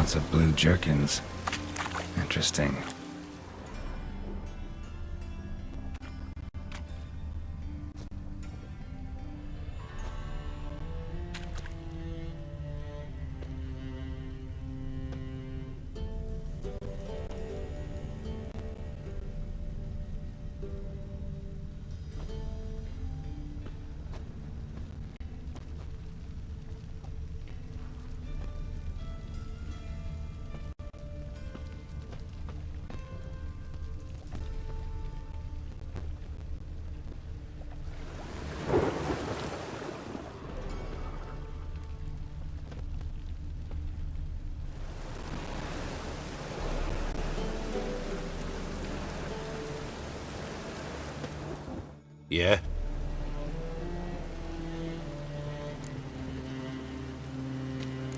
Lots of blue jerkins. Interesting. Yeah?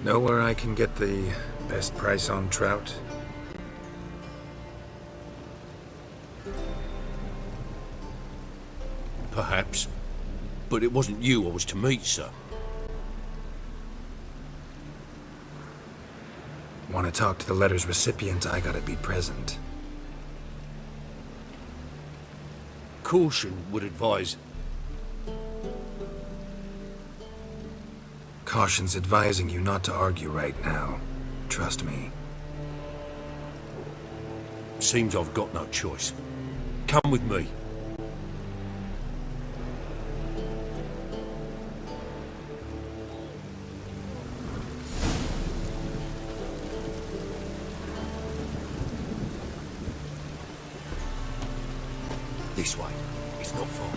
Know where I can get the best price on trout? Perhaps. But it wasn't you I was to meet, sir. Want to talk to the letter's recipient, I gotta be present. Caution would advise. Caution's advising you not to argue right now. Trust me. Seems I've got no choice. Come with me. This way. It's not far.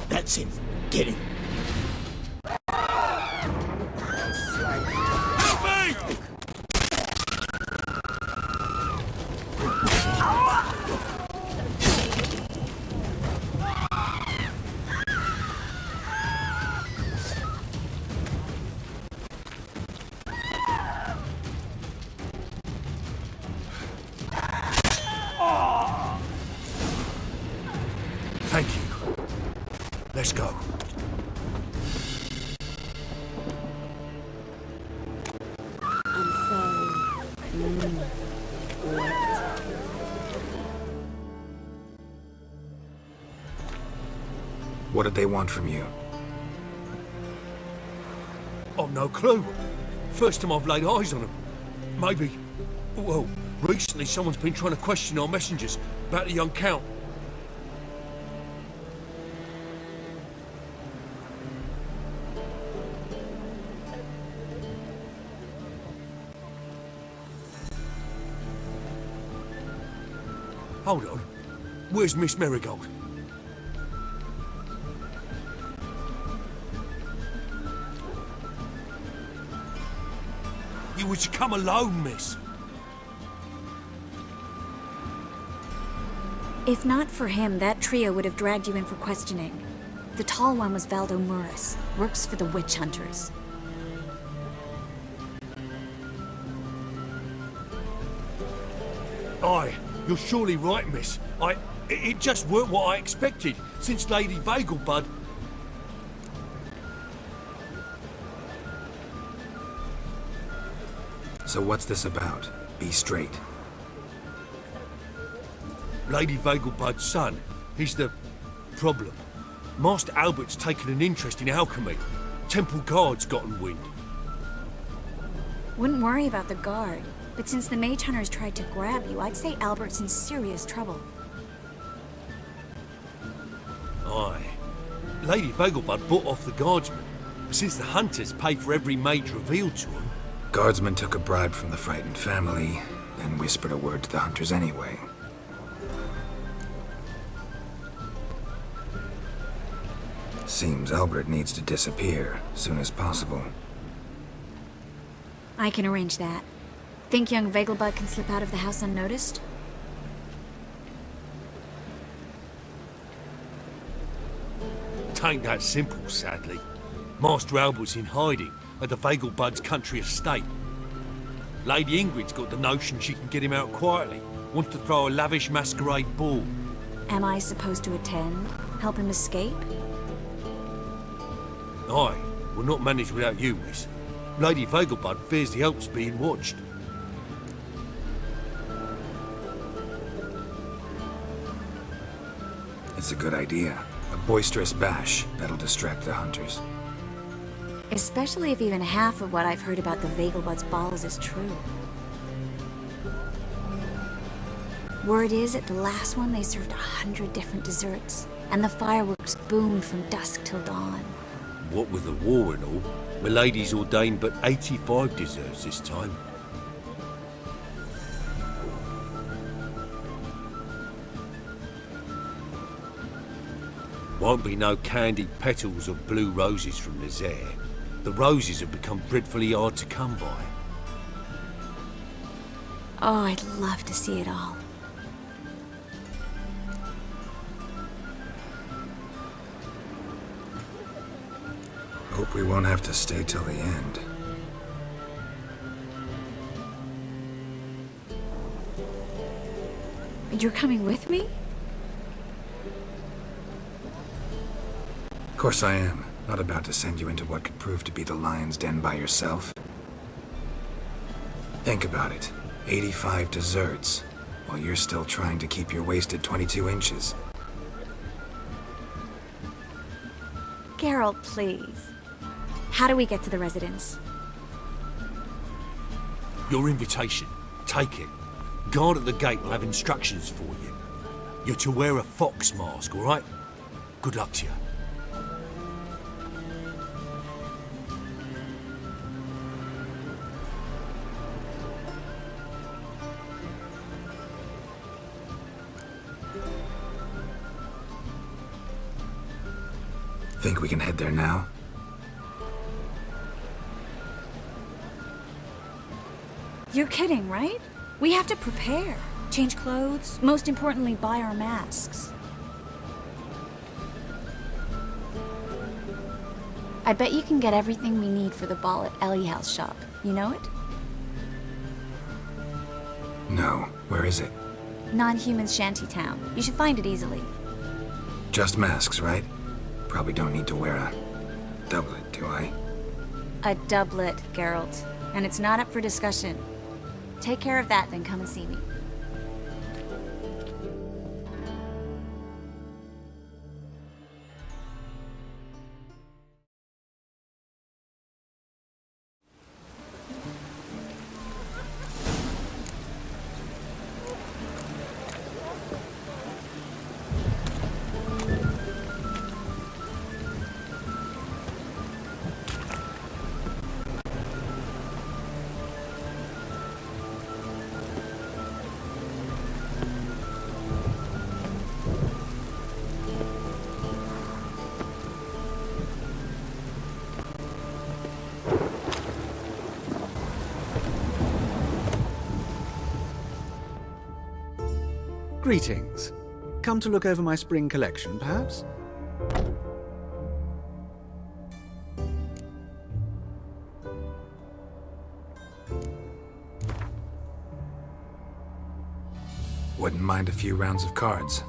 That's him. Get him. Help me! Thank you. Let's go. I'm so... wet. What did they want from you? I've no clue. First time I've laid eyes on them. Maybe... well, recently someone's been trying to question our messengers about the young Count. Hold on. Where's Miss Marigold? You were to come alone, miss. If not for him, that trio would have dragged you in for questioning. The tall one was Valdo Murris, works for the witch hunters. Aye, you're surely right, miss. It just weren't what I expected, since Lady Vagelbud... So what's this about? Be straight. Lady Vagelbud's son, he's the problem. Master Albert's taken an interest in alchemy. Temple guards gotten wind. Wouldn't worry about the guard, but since the mage hunters tried to grab you, I'd say Albert's in serious trouble. Aye. Lady Vagelbud bought off the guardsmen, since the hunters pay for every mage revealed to them. Guardsmen took a bribe from the frightened family, then whispered a word to the hunters anyway. Seems Albert needs to disappear soon as possible. I can arrange that. Think young Vegelbud can slip out of the house unnoticed? Tain't that simple, sadly. Master Albert's in hiding at the Vegelbud's country estate. Lady Ingrid's got the notion she can get him out quietly. Wants to throw a lavish masquerade ball. Am I supposed to attend? Help him escape? Aye, will not manage without you, miss. Lady Vegelbud fears the help's being watched. It's a good idea. A boisterous bash that'll distract the hunters. Especially if even half of what I've heard about the Vegelbud's balls is true. Word is, at the last one they served 100 different desserts, and the fireworks boomed from dusk till dawn. What with the war and all, Milady's ordained but 85 desserts this time. Won't be no candied petals or blue roses from Nazaire. The roses have become dreadfully hard to come by. Oh, I'd love to see it all. Hope we won't have to stay till the end. You're coming with me? Of course I am. Not about to send you into what could prove to be the lion's den by yourself. Think about it. 85 desserts, while you're still trying to keep your waist at 22 inches. Geralt, please. How do we get to the residence? Your invitation. Take it. Guard at the gate will have instructions for you. You're to wear a fox mask, all right? Good luck to you. Think we can head there now? You're kidding, right? We have to prepare. Change clothes, most importantly, buy our masks. I bet you can get everything we need for the ball at Ellie House shop. You know it? No. Where is it? Non-human shantytown. You should find it easily. Just masks, right? Probably don't need to wear a doublet, do I? A doublet, Geralt. And it's not up for discussion. Take care of that, then come and see me. Greetings. Come to look over my spring collection, perhaps? Wouldn't mind a few rounds of cards.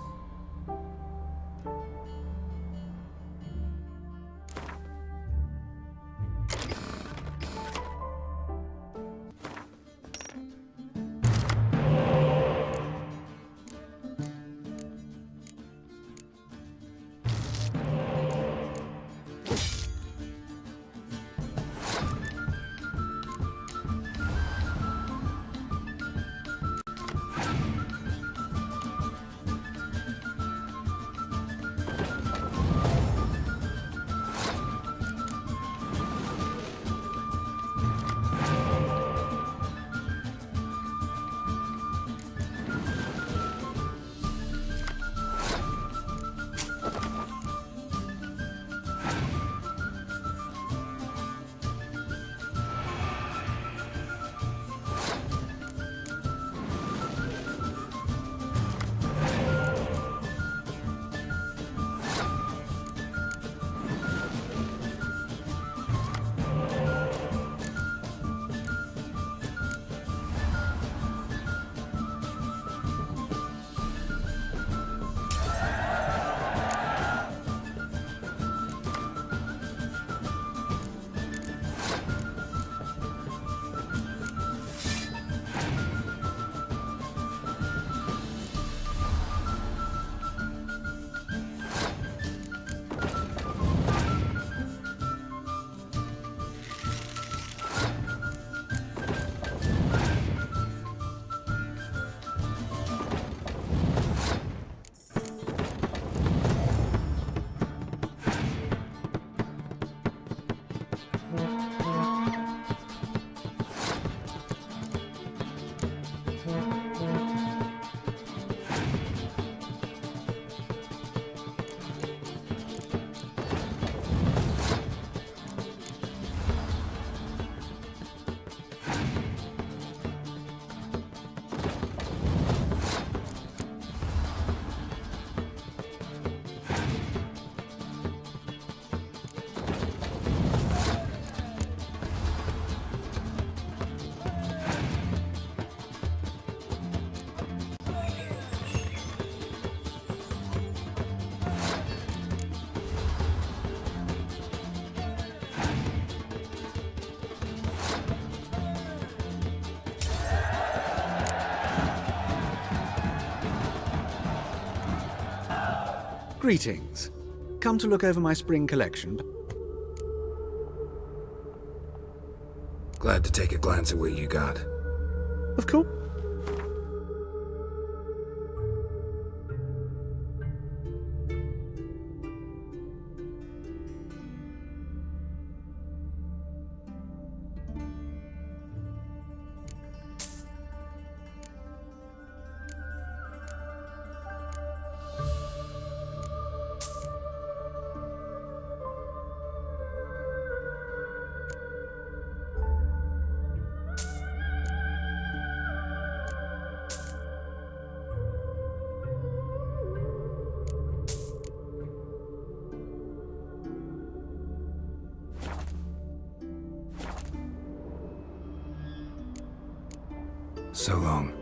Greetings. Come to look over my spring collection. Glad to take a glance at what you got. Of course. So long.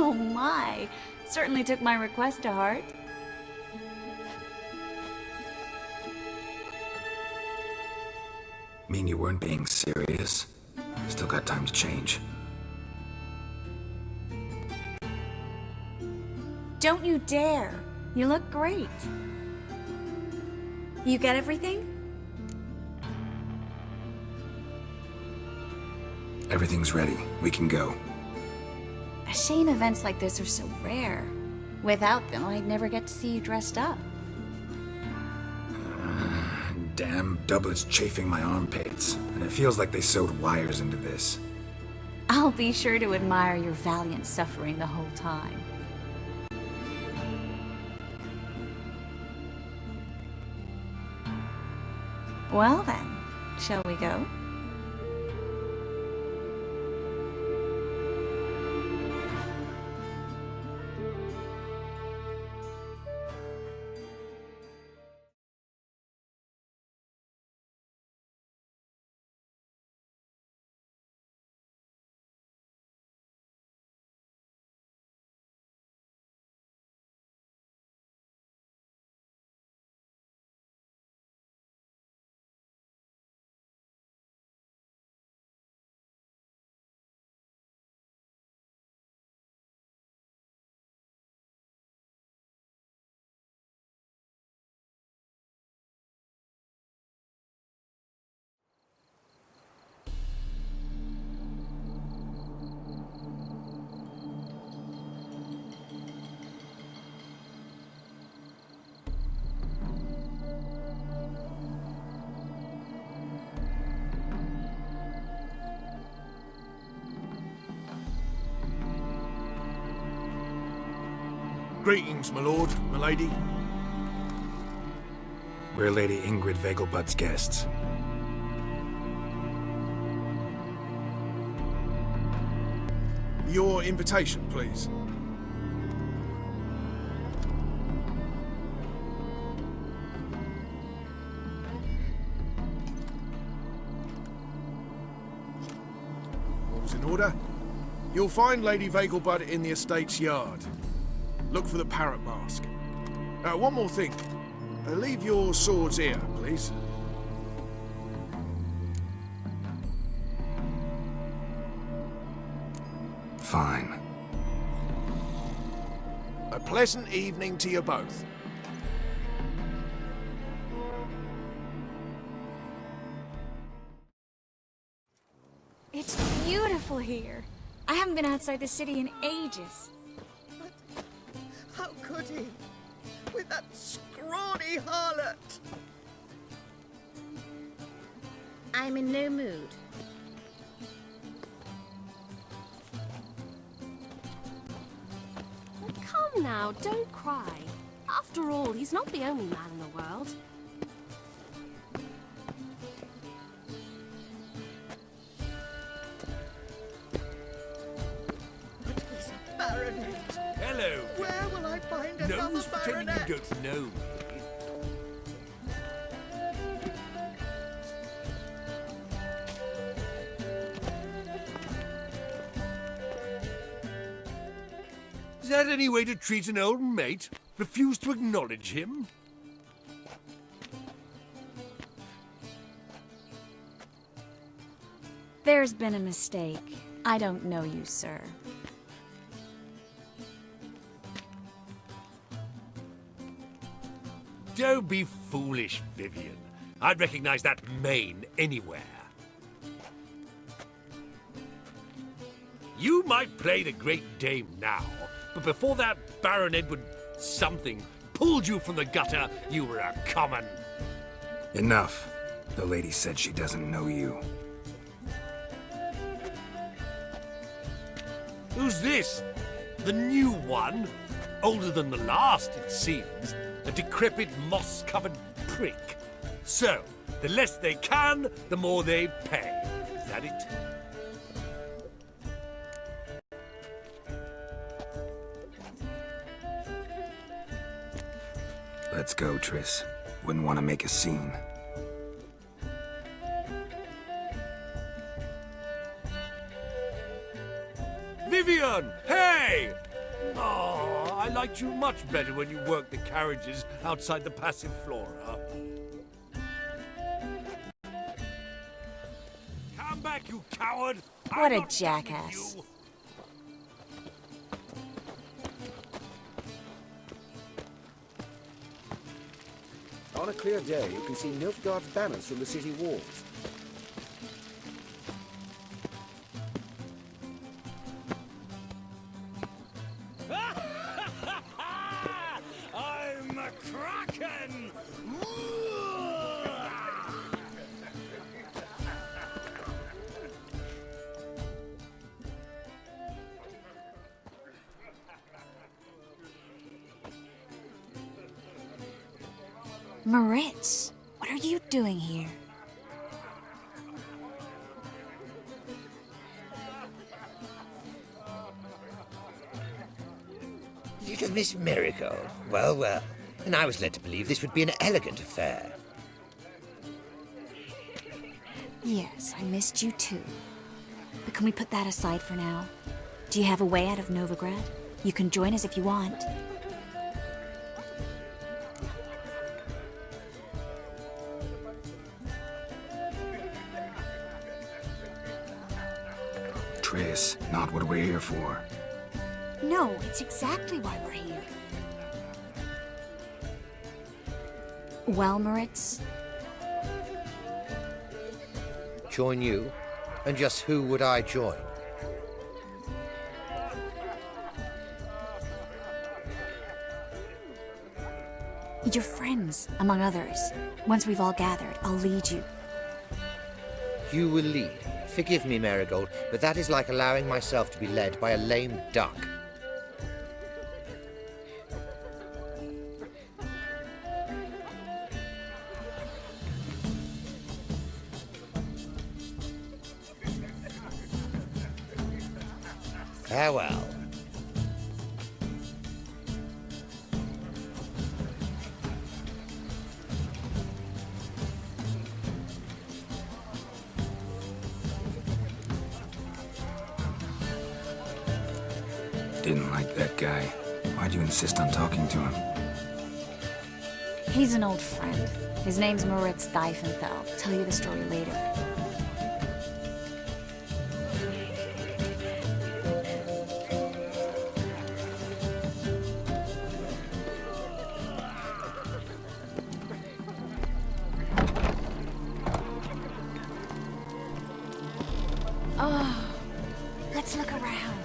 Oh my! Certainly took my request to heart. Mean you weren't being serious? Still got time to change. Don't you dare! You look great. You get everything? Everything's ready. We can go. A shame events like this are so rare. Without them, I'd never get to see you dressed up. Damn doublets chafing my armpits, and it feels like they sewed wires into this. I'll be sure to admire your valiant suffering the whole time. Well then, shall we go? Greetings, my lord, my lady. We're Lady Ingrid Vegelbud's guests. Your invitation, please. All's in order. You'll find Lady Vegelbud in the estate's yard. Look for the parrot mask. One more thing. Leave your swords here, please. Fine. A pleasant evening to you both. It's beautiful here. I haven't been outside the city in ages. How could he? With that scrawny harlot! I'm in no mood. Come now, don't cry. After all, he's not the only man in the world. But he's a baronet. Hello. Where will I find another No's pretending baronet? you don't know me. Is that any way to treat an old mate? Refuse to acknowledge him? There's been a mistake. I don't know you, sir. Don't be foolish, Vivian. I'd recognize that mane anywhere. You might play the Great Dame now, but before that Baron Edward something pulled you from the gutter, you were a common. Enough. The lady said she doesn't know you. Who's this? The new one? Older than the last, it seems. A decrepit, moss-covered prick. So, the less they can, the more they pay. Is that it? Let's go, Triss. Wouldn't want to make a scene. Vivian! Hey! Oh, I liked you much better when you worked the carriages outside the passive flora. Come back, you coward! What I'm a not done with jackass. you. On a clear day, you can see Nilfgaard's banners from the city walls. I'm a kraken! Moritz, what are you doing here? Little Miss Marigold. Well, well. And I was led to believe this would be an elegant affair. Yes, I missed you too. But can we put that aside for now? Do you have a way out of Novigrad? You can join us if you want. Triss, not what we're here for. No, it's exactly why we're here. Well, Moritz, Join you? And just who would I join? your friends, among others. Once we've all gathered, I'll lead you. You will lead. Forgive me, Marigold, but that is like allowing myself to be led by a lame duck. Farewell. Didn't like that guy. Why'd you insist on talking to him? He's an old friend. His name's Moritz Diefenthal. Tell you the story later. Oh, let's look around.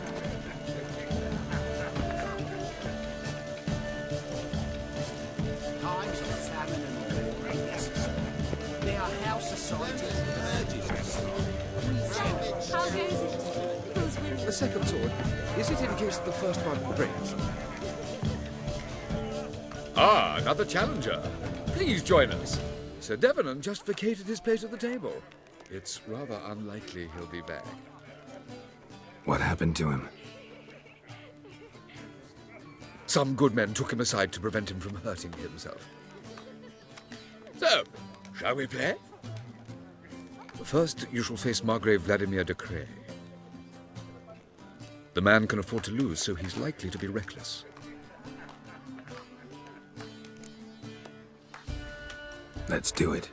Times of famine and war are necessary. They are how society emerges. So, how goes it? Who's winning? The second sword, is it in case the first one breaks? Ah, another challenger. Please join us. Sir Devenant just vacated his place at the table. It's rather unlikely he'll be back. What happened to him? Some good men took him aside to prevent him from hurting himself. So, shall we play? First, you shall face Margrave Vladimir de Cray. The man can afford to lose, so he's likely to be reckless. Let's do it.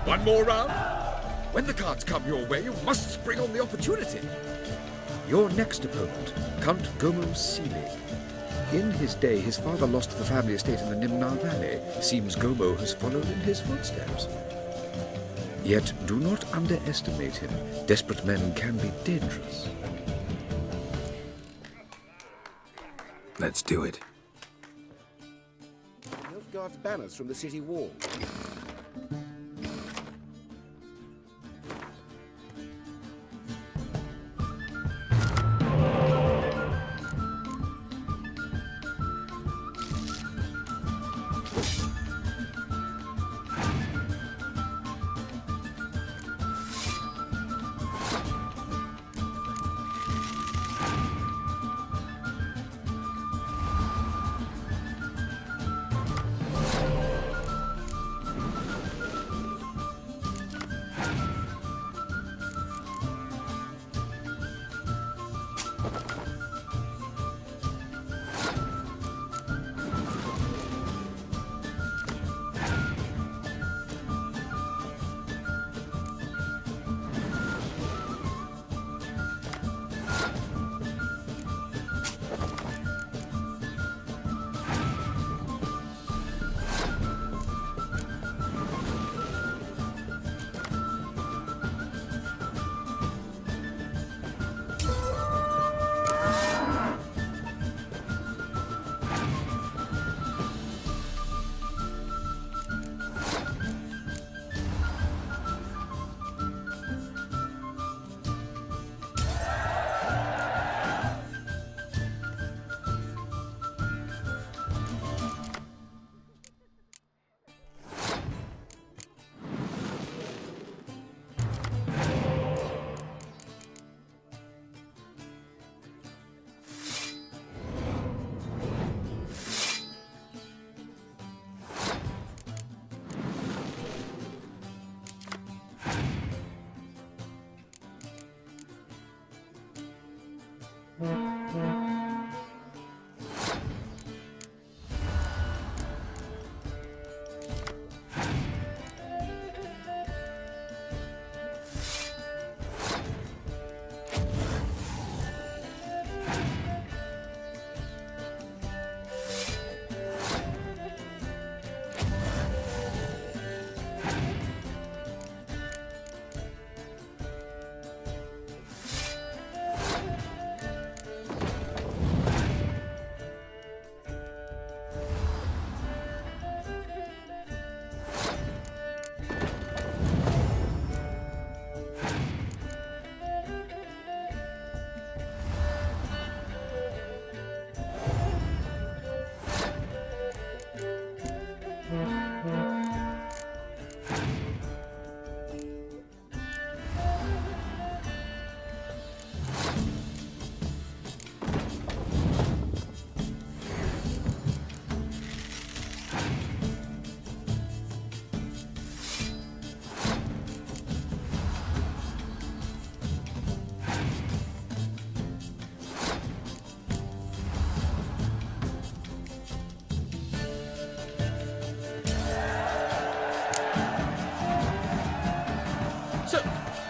One more round? When the cards come your way, you must spring on the opportunity. Your next opponent, Count Gomo Seeley. In his day, his father lost the family estate in the Nimnar Valley. Seems Gobo has followed in his footsteps. Yet do not underestimate him. Desperate men can be dangerous. Let's do it. Nilfgaard's banners from the city wall.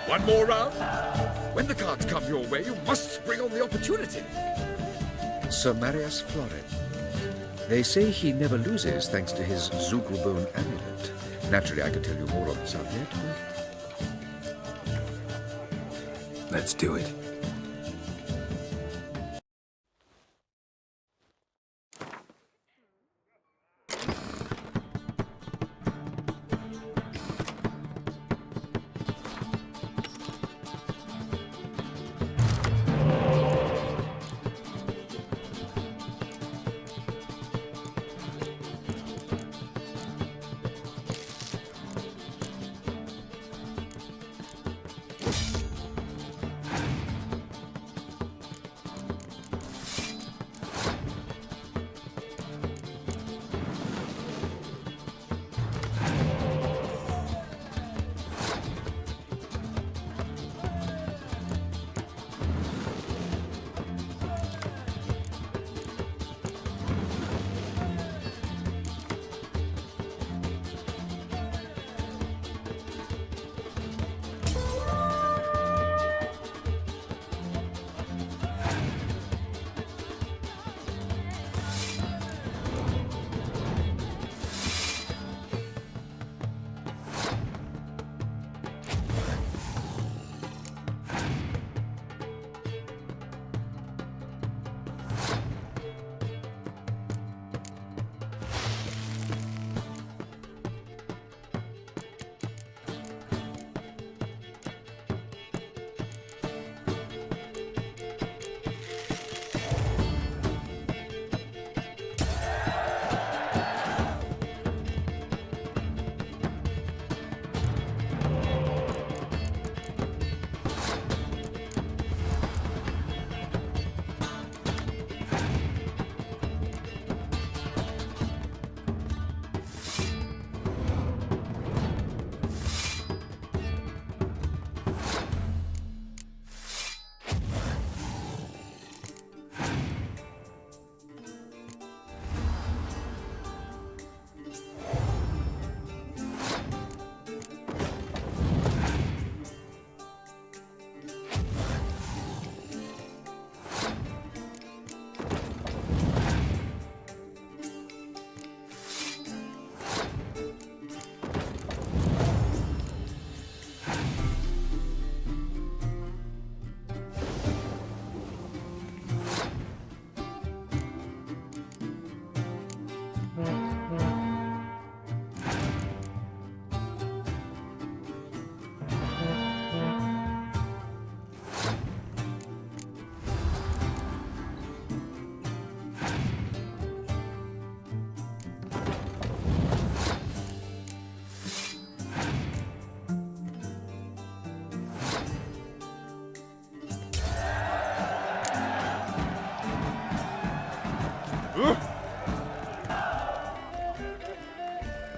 One more round? When the cards come your way, you must spring on the opportunity. Sir Marius Florid. They say he never loses thanks to his Zugrabone amulet. Naturally, I could tell you more on the subject, but... Let's do it.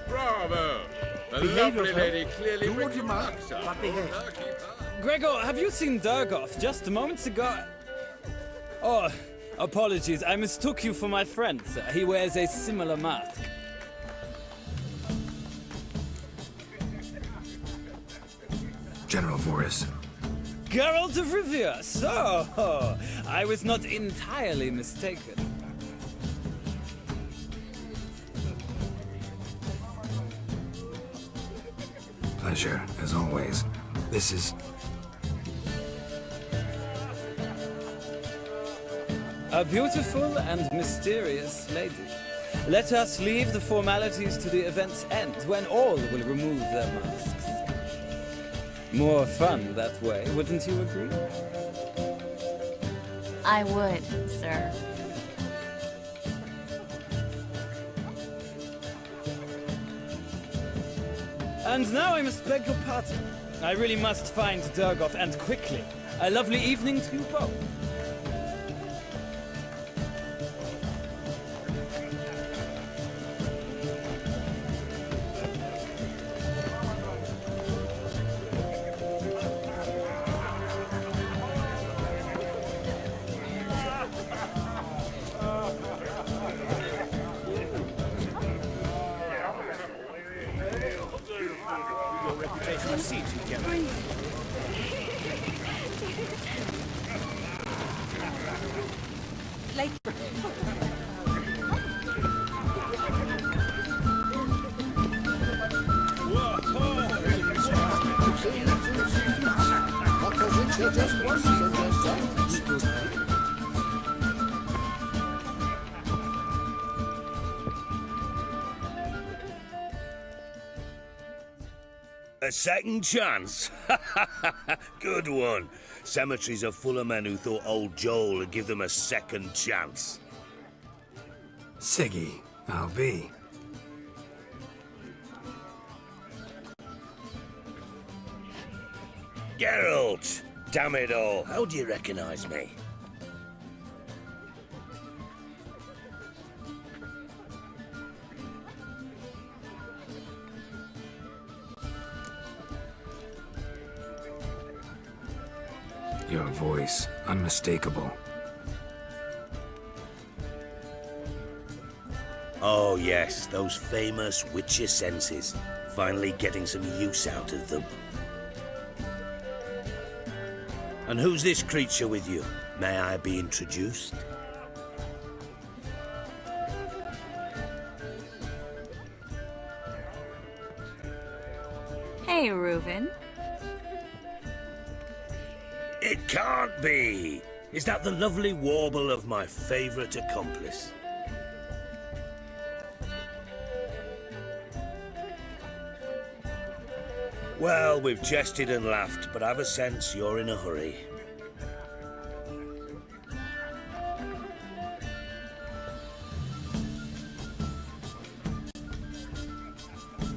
Bravo! The Behave lovely yourself. lady clearly Do what brings you you must, luck, sir. but behave. Gregor, have you seen Durgoth just moments ago? Oh, apologies. I mistook you for my friend, sir. He wears a similar mask. General Voris. Geralt of Rivia. So, I was not entirely mistaken. Pleasure, as always. This is... A beautiful and mysterious lady. Let us leave the formalities to the event's end, when all will remove their masks. More fun that way, wouldn't you agree? I would, sir. And now I must beg your pardon. I really must find Durgoth, and quickly. A lovely evening to you both. Reputation precedes you, General. A second chance? Good one. Cemeteries are full of men who thought old Joel would give them a second chance. Siggy, I'll be. Geralt! Damn it all, how do you recognize me? Your voice, unmistakable. Oh yes, those famous witcher senses. Finally getting some use out of them. And who's this creature with you? May I be introduced? Hey, Reuven. It can't be! Is that the lovely warble of my favourite accomplice? Well, we've jested and laughed, but I've a sense you're in a hurry.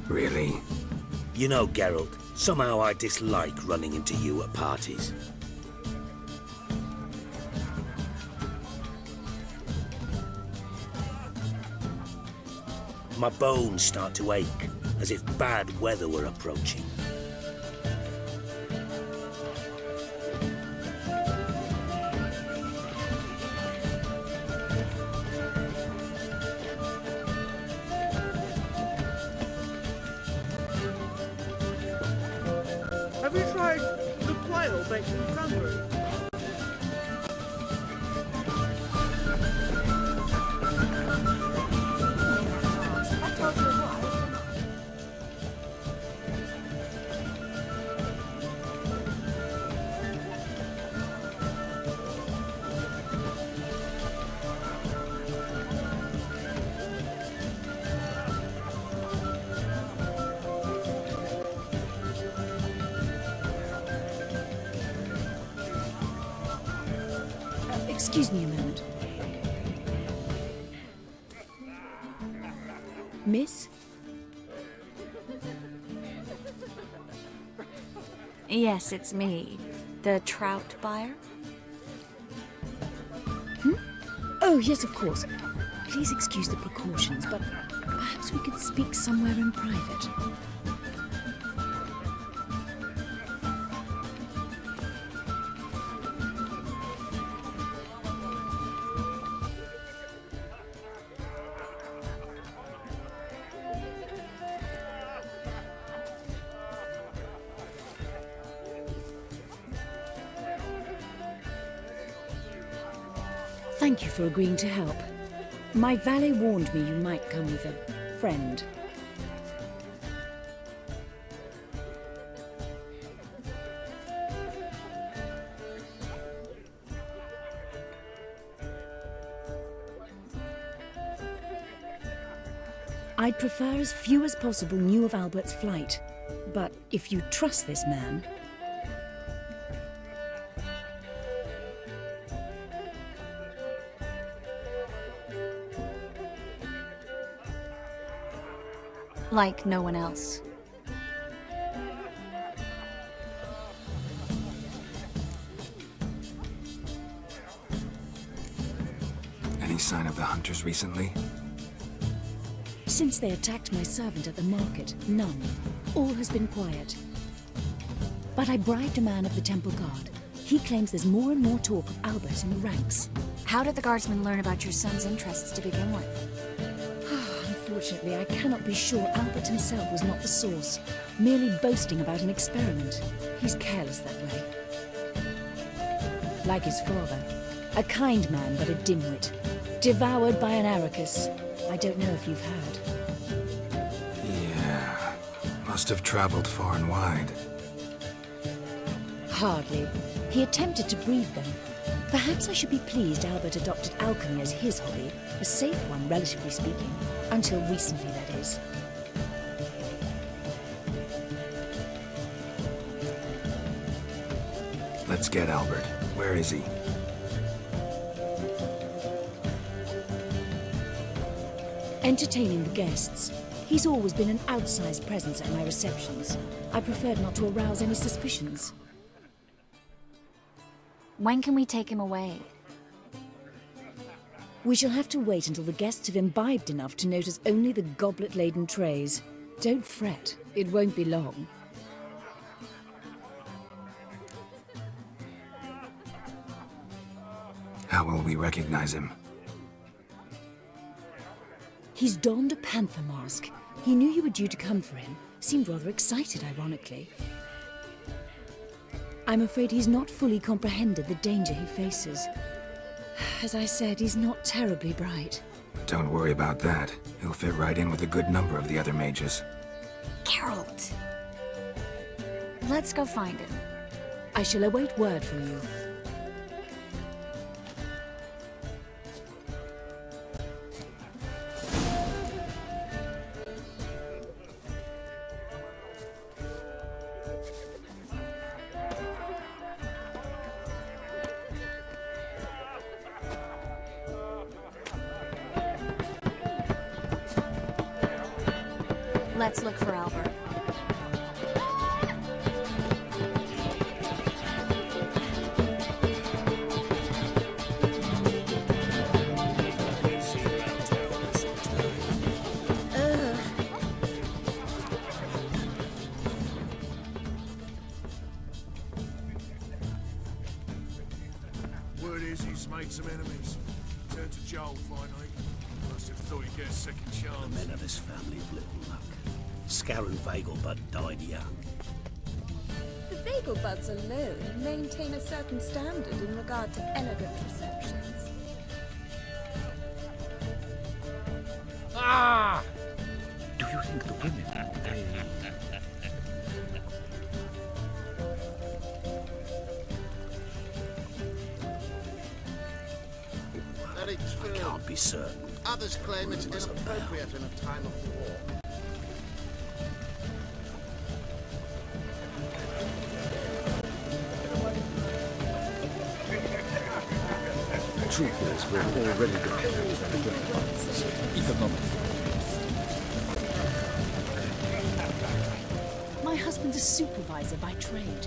Really? You know, Geralt, somehow I dislike running into you at parties. My bones start to ache, as if bad weather were approaching. Have you tried the quail baked in cranberry? Excuse me a moment. Miss? Yes, it's me. The trout buyer? Oh, yes, of course. Please excuse the precautions, but perhaps we could speak somewhere in private. Thank you for agreeing to help. My valet warned me you might come with a friend. I'd prefer as few as possible knew of Albert's flight, but if you trust this man... Like no one else. Any sign of the hunters recently? Since they attacked my servant at the market, none. All has been quiet. But I bribed a man of the Temple Guard. He claims there's more and more talk of Albert in the ranks. How did the guardsmen learn about your son's interests to begin with? Unfortunately, I cannot be sure Albert himself was not the source, merely boasting about an experiment. He's careless that way. Like his father, a kind man but a dimwit, devoured by an Arrakis. I don't know if you've heard. Yeah, must have traveled far and wide. Hardly. He attempted to breed them. Perhaps I should be pleased Albert adopted alchemy as his hobby, a safe one, relatively speaking. Until recently, that is. Let's get Albert. Where is he? Entertaining the guests. He's always been an outsized presence at my receptions. I preferred not to arouse any suspicions. When can we take him away? We shall have to wait until the guests have imbibed enough to notice only the goblet-laden trays. Don't fret, it won't be long. How will we recognize him? He's donned a panther mask. He knew you were due to come for him. Seemed rather excited, ironically. I'm afraid he's not fully comprehended the danger he faces. As I said, he's not terribly bright. Don't worry about that. He'll fit right in with a good number of the other mages. Geralt! Let's go find him. I shall await word from you. Let's look for Albert. Word is he's made some enemies. Turned to Joel finally. Must have thought he'd get a second chance. The men of this family have little luck. Scar and Vegelbud died young. The Vegelbuds alone maintain a certain standard in regard to elegant receptions. Ah! Do you think the women, they... Very true. I can't be certain. Others claim it's inappropriate in a time of war. The truth is, we're already dependent on the funds, economically. My husband's a supervisor by trade.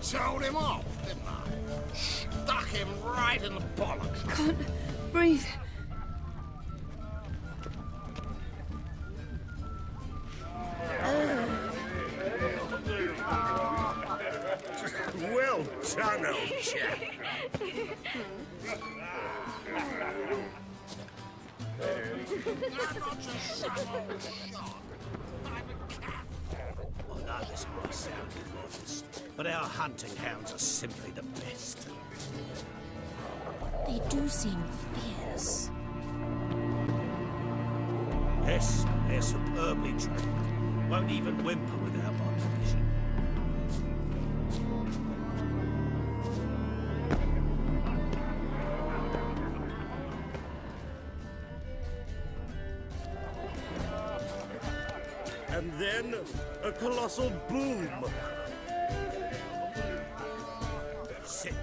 Told him off, didn't I? Stuck him right in the bollocks. Can't breathe. Well done, old chap. I know this might sound modest, but our hunting hounds are simply the best. They do seem fierce. Yes, they're superbly trained. Won't even whimper without my permission. And then a colossal boom. Sit.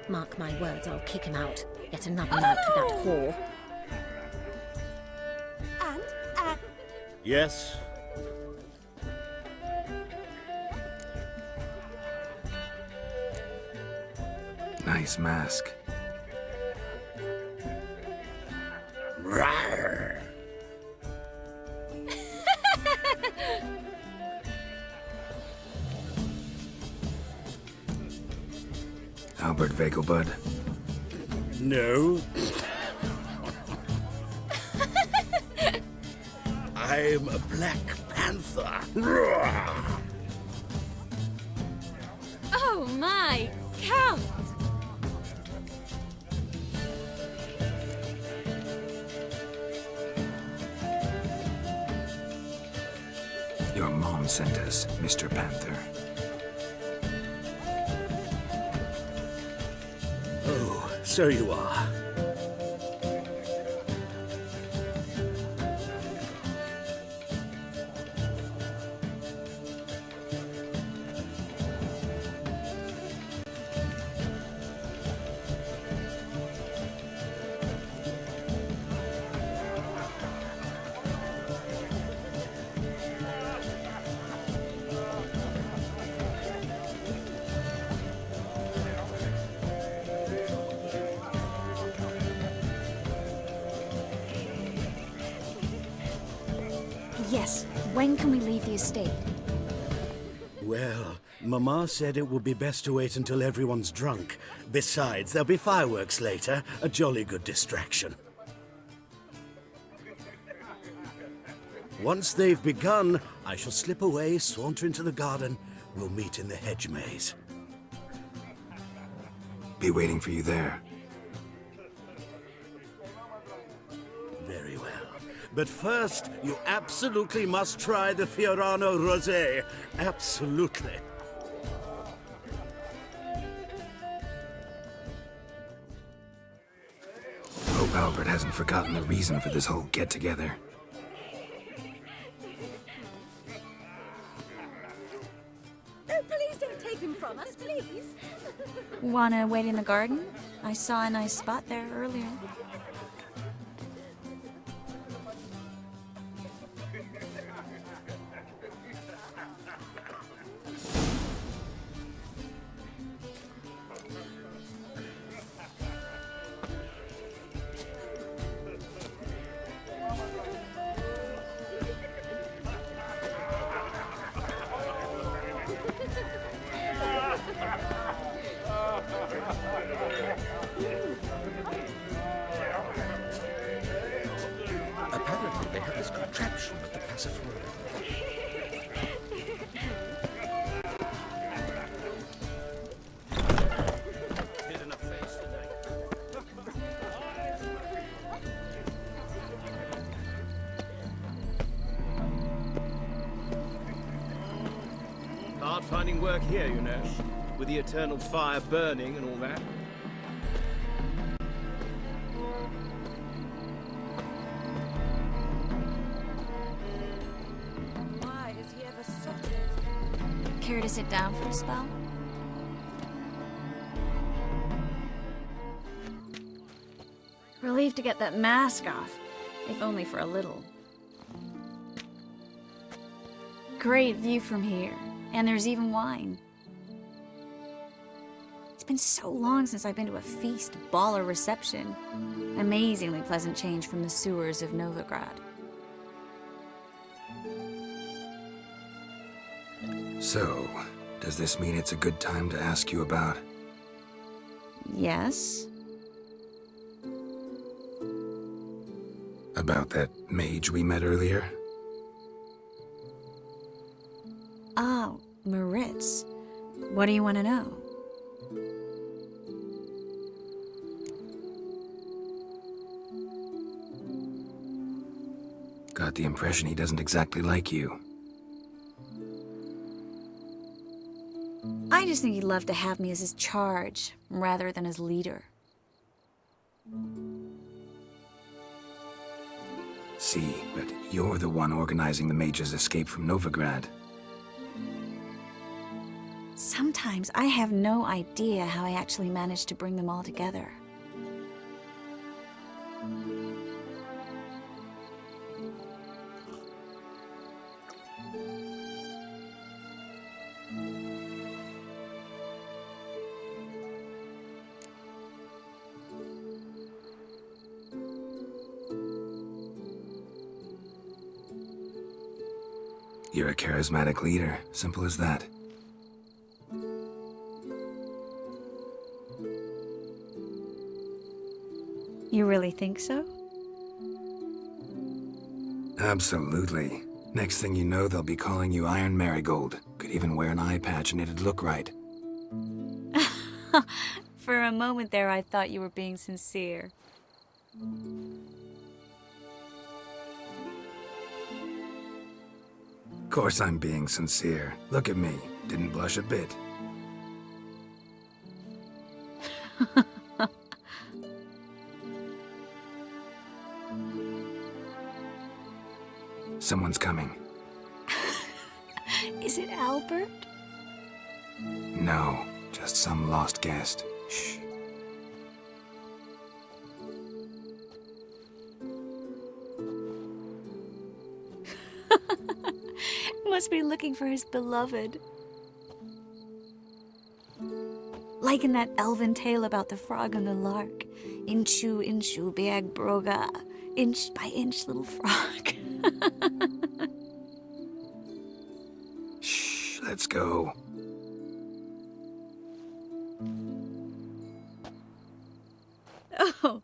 Mark my words, I'll kick him out. Yet another night with that whore. And Yes? Nice mask. Rawr. Albert Vegelbud. No. I'm a Black Panther. Rawr. oh my, Count! Your mom sent us, Mr. Panther. Oh, so you are. Yes, when can we leave the estate? Well, Mama said it would be best to wait until everyone's drunk. Besides, there'll be fireworks later, a jolly good distraction. Once they've begun, I shall slip away, saunter into the garden. We'll meet in the hedge maze. Be waiting for you there. Very well. But first, you absolutely must try the Fiorano Rosé. Absolutely. Hope Albert hasn't forgotten the reason for this whole get-together. Oh, please don't take him from us, please. Wanna wait in the garden? I saw a nice spot there earlier. Apparently they have this contraption at the Passaforum. Hard finding work here, you know, with the eternal fire burning and all that. Why is he ever sorted? Care to sit down for a spell? Relieved to get that mask off, if only for a little. Great view from here, and there's even wine. been so long since I've been to a feast, ball, or reception. Amazingly pleasant change from the sewers of Novigrad. So, does this mean it's a good time to ask you about? Yes? About that mage we met earlier? Oh, Maritz. What do you want to know? Got the impression he doesn't exactly like you. I just think he'd love to have me as his charge, rather than his leader. See, but you're the one organizing the mage's escape from Novigrad. Sometimes I have no idea how I actually managed to bring them all together. You're a charismatic leader, simple as that. You really think so? Absolutely. Next thing you know, they'll be calling you Iron Marigold. Could even wear an eye patch and it'd look right. For a moment there, I thought you were being sincere. Of course I'm being sincere. Look at me. Didn't blush a bit. Someone's coming. Is it Albert? No, just some lost guest. Shh. Must be looking for his beloved. Like in that elven tale about the frog and the lark. Inchu, inchu, beag broga. Inch by inch, little frog. Shh, let's go. Oh.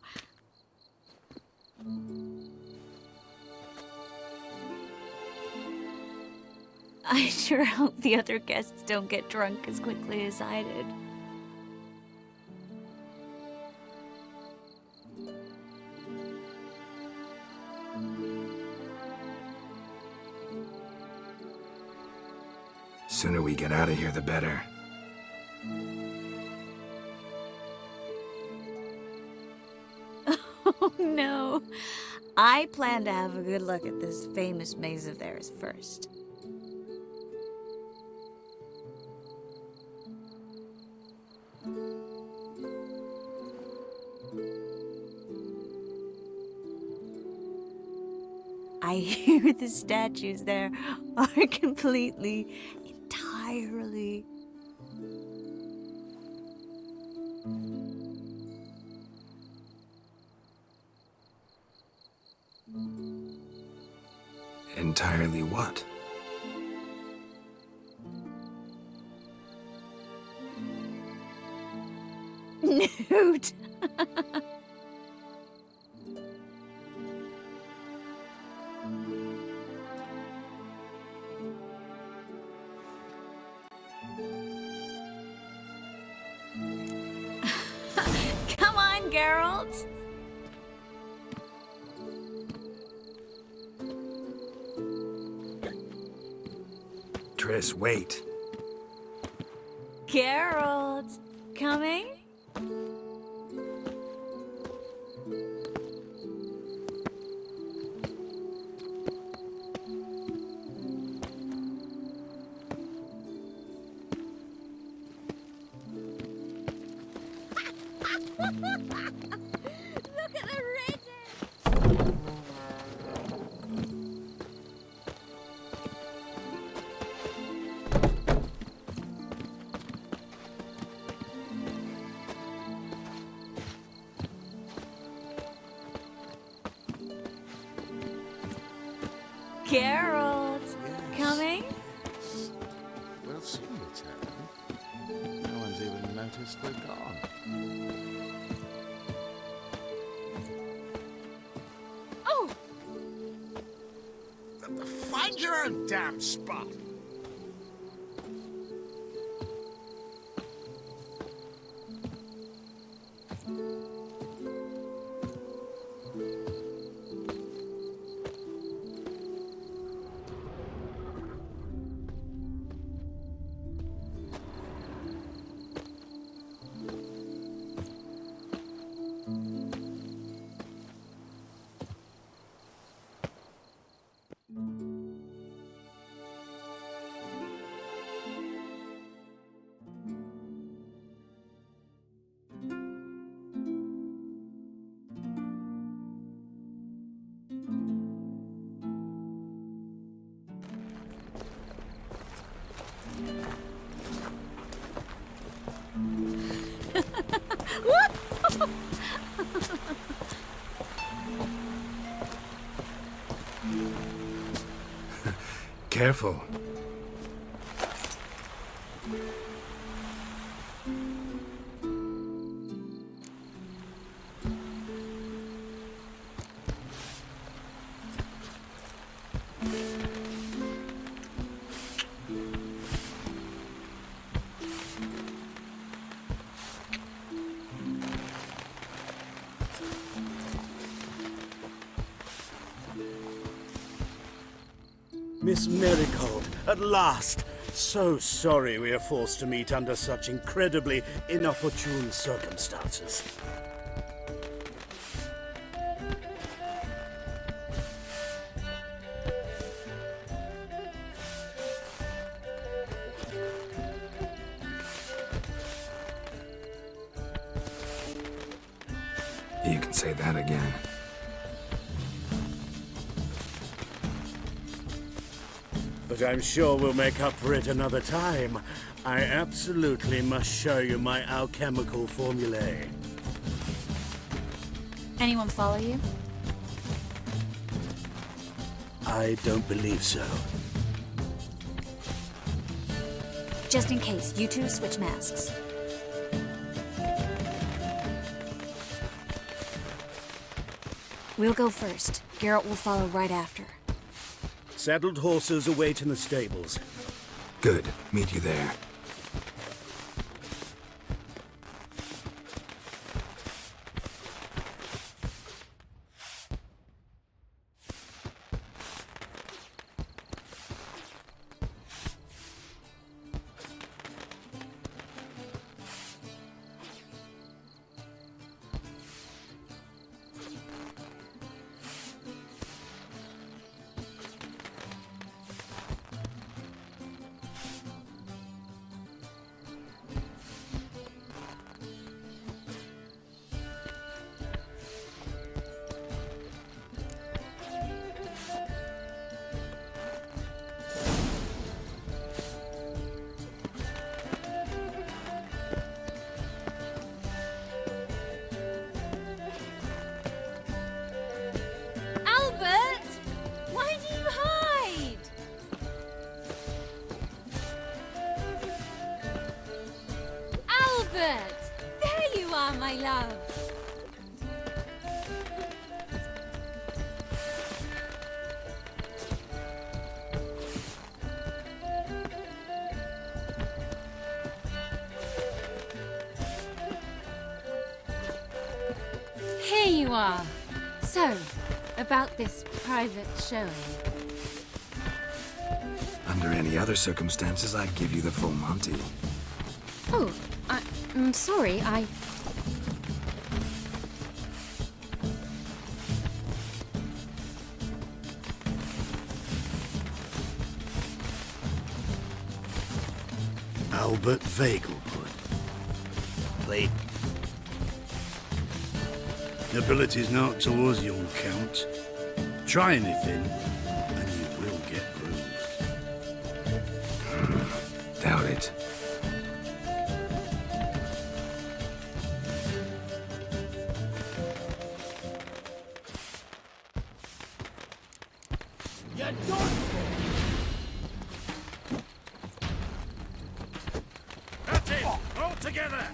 I sure hope the other guests don't get drunk as quickly as I did. Sooner we get out of here, the better. Oh no. I plan to have a good look at this famous maze of theirs first. I hear the statues there are entirely. Entirely what? Nude. Come on, Geralt. Triss, wait. Geralt, coming? Look at the ridges! Geralt, coming? Well seen, Tony. No one's even noticed we're gone. Oh! Find your own damn spot. Careful. Miss Marigold, at last! So sorry we are forced to meet under such incredibly inopportune circumstances. You can say that again. But I'm sure we'll make up for it another time. I absolutely must show you my alchemical formulae. Anyone follow you? I don't believe so. Just in case, you two switch masks. We'll go first. Geralt will follow right after. Saddled horses await in the stables. Good. Meet you there. There you are, my love. Here you are. So, about this private showing. Under any other circumstances, I'd give you the full Monty. Oh, I'm sorry, Albert Vegelbud. Plate. Ability's not towards young Count. Try anything, and you will get bruised. Doubt it. You're done for! That's it! All together!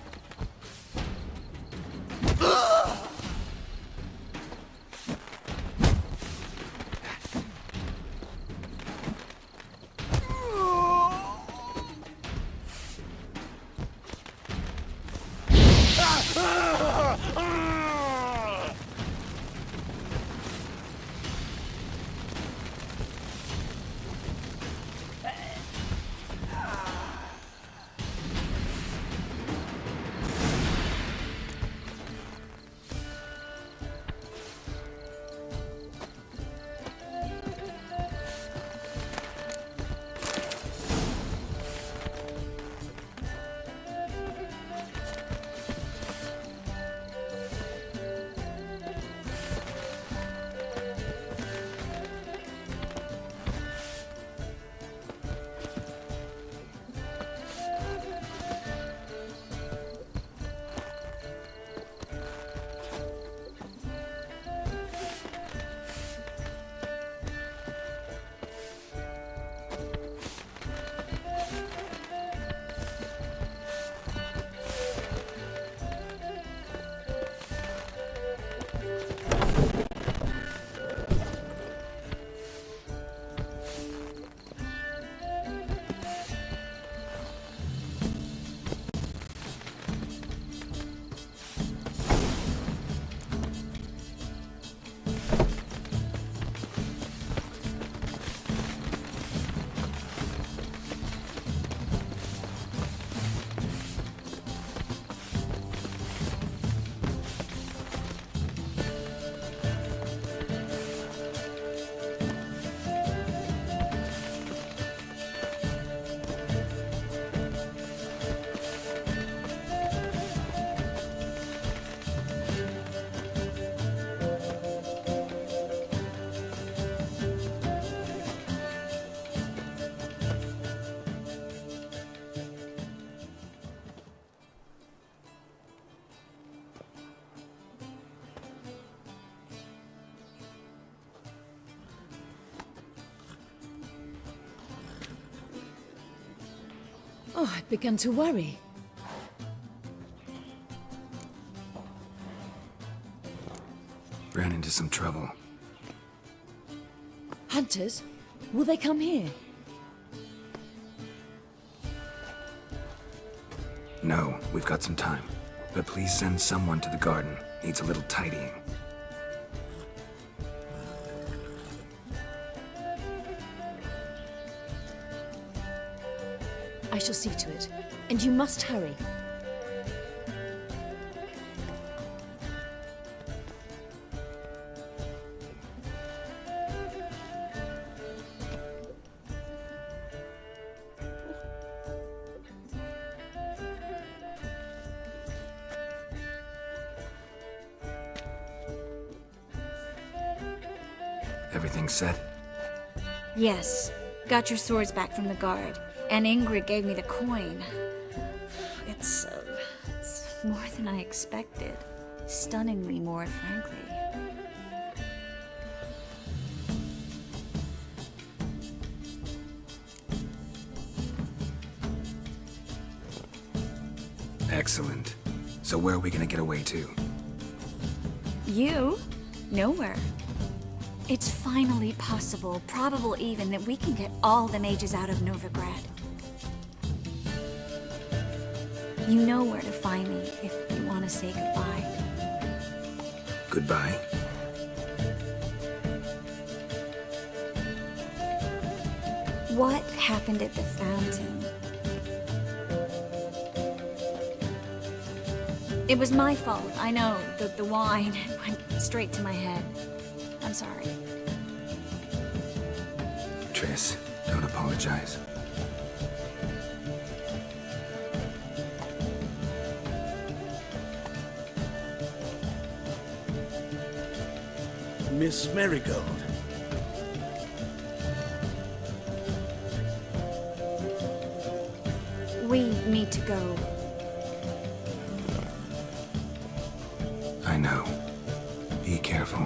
Oh, I've begun to worry. Ran into some trouble. Hunters? Will they come here? No, we've got some time. But please send someone to the garden. Needs a little tidying. I shall see to it. And you must hurry. Everything set? Yes. Got your swords back from the guard. And Ingrid gave me the coin. It's more than I expected. Stunningly more, frankly. Excellent. So where are we gonna get away to? You? Nowhere. It's finally possible, probable even, that we can get all the mages out of Novigrad. You know where to find me if you want to say goodbye. Goodbye? What happened at the fountain? It was my fault, I know. The wine went straight to my head. I'm sorry. Triss, don't apologize. Miss Marigold. We need to go. I know. Be careful.